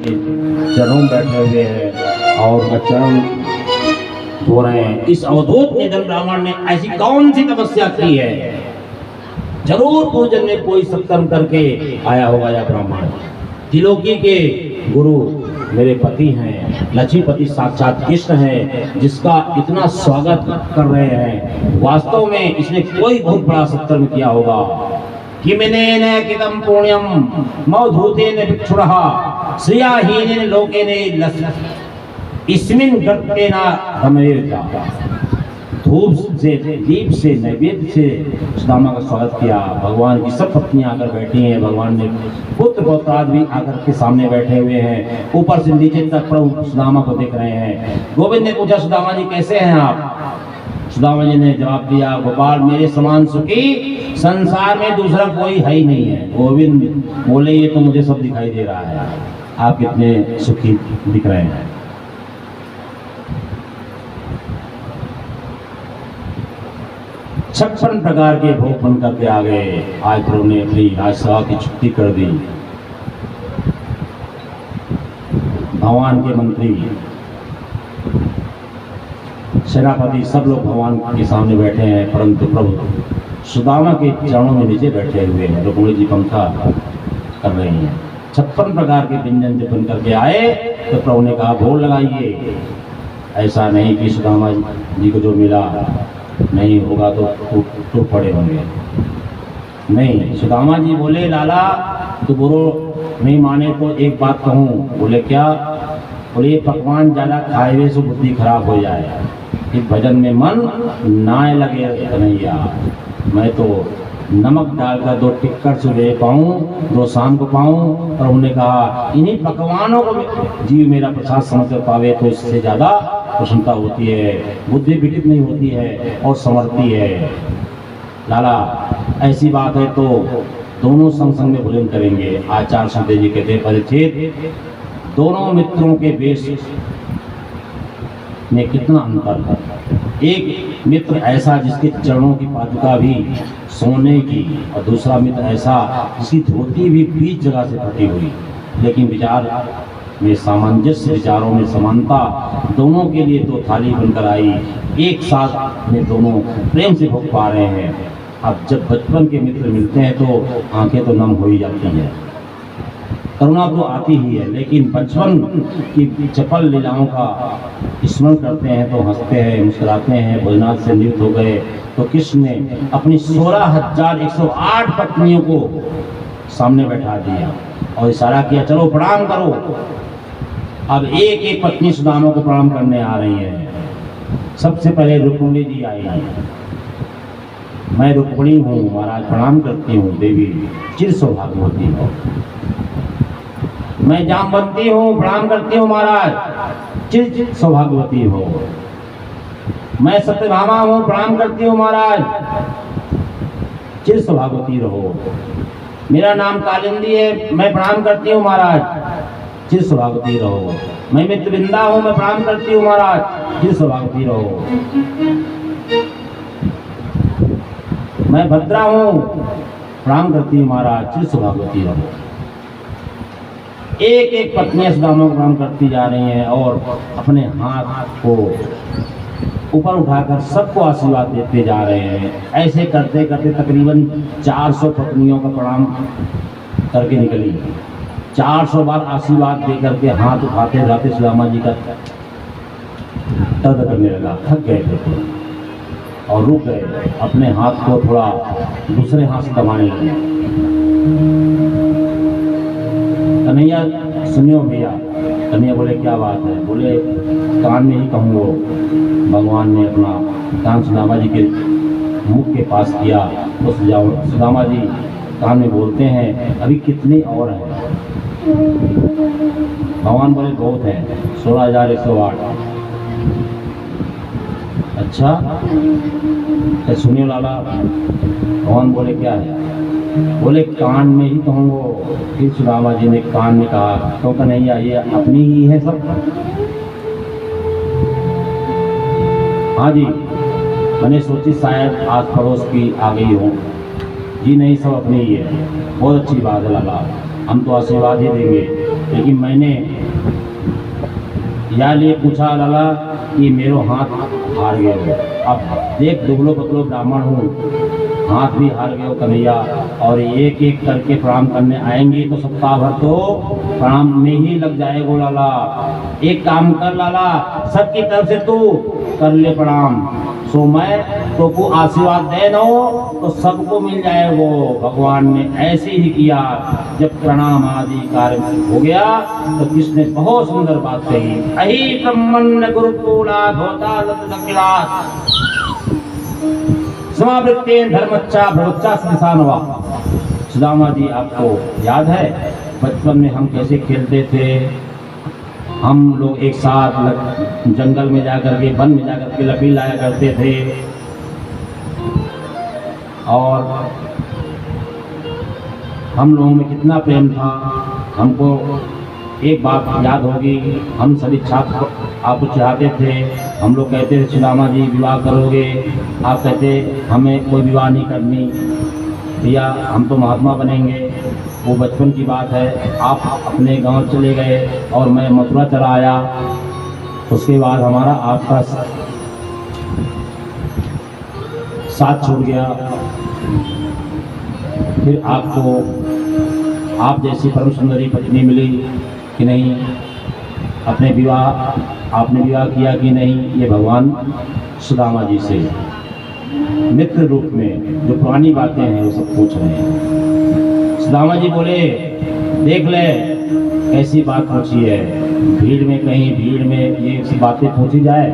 के चरणों में बैठे हुए हैं और उनका चरण धो रहे हैं। इस अवधूत निधन ब्राह्मण ने ऐसी कौन सी तपस्या की है? जरूर पूजन में कोई सत्कर्म करके आया होगा यह ब्राह्मण। त्रिलोकी के गुरु मेरे पति हैं, लक्ष्मीपति साक्षात कृष्ण है, जिसका इतना स्वागत कर रहे हैं। वास्तव में इसने कोई बहुत बड़ा सत्कर्म किया होगा। किमिनेन कितम पुण्यम मौधूतेन भिक्षुरः श्रियाहीनेन लोकेन इसमिन् गर्तेन रमयेत। धूप से, दीप से, नैवेद्य से सुदामा का स्वागत किया। भगवान की सब पत्नियां आकर बैठी हैं। भगवान ने पुत्र पौत्राद भी आकर के सामने बैठे हुए हैं। ऊपर से नीचे तक प्रभु सुदामा को देख रहे हैं। गोविंद ने पूछा, सुदामा जी कैसे हैं आप? सुदामा जी ने जवाब दिया, गोपाल मेरे समान सुखी संसार में दूसरा कोई है ही नहीं है। गोविंद बोले, ये तो मुझे सब दिखाई दे रहा है, आप कितने सुखी दिख रहे हैं। छप्पन प्रकार के भोग बन करके आ गए। आज प्रभु ने अपनी राजसभा की छुट्टी कर दी। भगवान के मंत्री, सेनापति सब लोग भगवान के सामने बैठे हैं, परंतु प्रभु सुदामा के चरणों में नीचे बैठे हुए हैं। रुक्मिणी जी पंखा कर रही हैं। 56 प्रकार के व्यंजन जब बन करके आए तो प्रभु ने कहा, भोग लगाइए। ऐसा नहीं कि सुदामा जी को जो मिला नहीं होगा तो टूट पड़े होंगे। नहीं, सुदामा जी बोले, लाला तो बुरो नहीं माने तो एक बात कहूँ। बोले क्या? बोले ये पकवान ज़्यादा खाए हुए से बुद्धि खराब हो जाए, कि भजन में मन ना लगे कन्हैया। मैं तो नमक डालकर 2 टिक्कर सुबह पाऊँ, 2 शाम को पाऊँ। और उन्होंने कहा, इन्हीं पकवानों को जीव मेरा प्रसाद समझ कर पावे तो इससे ज़्यादा प्रसन्नता होती है, बुद्धि विकसित नहीं होती है और समर्थती है। लाला ऐसी बात है तो दोनों संग संग में भोजन करेंगे। आचार्य संजय जी कहते हैं, परीक्षित दोनों मित्रों के वेश में कितना अंतर है। एक मित्र ऐसा जिसके चरणों की पादुका भी सोने की, और दूसरा मित्र ऐसा जिसकी धोती भी 20 जगह से फटी हुई, लेकिन विचार में सामंजस्य, विचारों में समानता, दोनों के लिए 2 थाली बनकर आई। एक साथ में दोनों प्रेम से भोग पा रहे हैं। अब जब बचपन के मित्र मिलते हैं तो आंखें तो नम हो ही जाती हैं, करुणा तो आती ही है, लेकिन बचपन की चपल लीलाओं का स्मरण करते हैं तो हंसते हैं, मुस्कुराते हैं। भोजनाथ से निवृत्त हो गए तो कृष्ण ने अपनी 16,108 पत्नियों को सामने बैठा दिया और इशारा किया, चलो प्रणाम करो। अब एक एक पत्नी सुदामा को प्रणाम करने आ रही है। सबसे पहले रुक्मिणी जी आई हैं। मैं रुक्मिणी हूँ महाराज, प्रणाम करती हूँ। देवी चिर सौभाग्यवती हो। मैं जामवंती हूँ, प्रणाम करती हूँ महाराज, चिर सौभाग्यवती हो। मैं सत्यभामा हूँ, प्रणाम करती हूँ महाराज, चिर सौभाग्यवती रहो। मेरा नाम कालिंदी है, मैं प्रणाम करती हूँ महाराज, चिर सौभाग्यवती रहो। मैं मित्रविंदा हूँ, मैं प्रणाम करती हूँ महाराज, चिर सौभाग्यवती रहो। मैं भद्रा हूँ, प्रणाम करती हूँ महाराज, चिर सौभाग्यवती रहो। एक एक पत्नियां सुदामा को प्रणाम करती जा रही हैं और अपने हाथ को ऊपर उठाकर सबको आशीर्वाद देते जा रहे हैं। ऐसे करते करते तकरीबन 400 पत्नियों का प्रणाम करके निकली। 400 बार आशीर्वाद दे करके हाथ उठाते जाते सुदामा जी का दर्द करने लगा, थक गए थे और रुक गए। अपने हाथ को थोड़ा दूसरे हाथ से दबाने लगे। कन्हैया सुनियो भैया। कन्हैया बोले, क्या बात है? बोले, कान में ही कहूँ। वो भगवान ने अपना कान सुदामा जी के मुख के पास किया तो सुदामा जी कान में बोलते हैं, अभी कितने और हैं? भगवान बोले, बहुत है, 16,108। अच्छा तो सुनिए लाला। भगवान बोले, क्या है? बोले, कान में ही कहूँगो। फिर सुदामा जी ने कान में कहा, तो कन्हैया ये अपनी ही है सब? हाँ जी। मैंने सोची शायद आस पड़ोस की आ गई हो। जी नहीं, सब अपनी ही है। बहुत अच्छी बात है लाला, हम तो आशीर्वाद ही देंगे, लेकिन मैंने या लिए पूछा लाला कि मेरो हाथ हार गए हो। अब देख दुबलो पतलो ब्राह्मण हूँ, हाथ भी हार गए हो कन्हैया, और एक एक करके प्रणाम करने आएंगे तो सप्ताह भर तो प्रणाम में ही लग जाएगो लाला। एक काम कर लाला, सबकी तरफ से तू कर ले प्रणाम, सो मैं तो को आशीर्वाद दे दो तो सबको मिल जाएगो। भगवान ने ऐसे ही किया। जब प्रणाम आदि कार्य हो गया तो किसने बहुत सुंदर बात कही, अहि ब्रह्मण्य गुरुकुला धोता दक्षिणा समावृत्तेन धर्मच्चा भवच्चा संसानवा। सुदामा जी, आपको याद है बचपन में हम कैसे खेलते थे? हम लोग एक साथ जंगल में जाकर के, वन में जाकर के लकड़ी लाया करते थे, और हम लोगों में कितना प्रेम था। हमको एक बात याद होगी, हम सभी छात्र आपको चाहते थे, हम लोग कहते थे सुदामा जी विवाह करोगे? आप कहते हमें कोई विवाह नहीं करनी भैया, हम तो महात्मा बनेंगे। वो बचपन की बात है। आप अपने गांव चले गए और मैं मथुरा चला आया। उसके बाद हमारा आपका साथ छूट गया। फिर आपको आप जैसी परम सुंदरी पत्नी मिली कि नहीं, अपने विवाह आपने विवाह किया कि नहीं, ये भगवान सुदामा जी से मित्र रूप में जो पुरानी बातें हैं वो सब पूछ रहे हैं। सुदामा जी बोले, देख ले ऐसी बात पूछी है, भीड़ में कहीं भीड़ में ये बातें पूछी जाए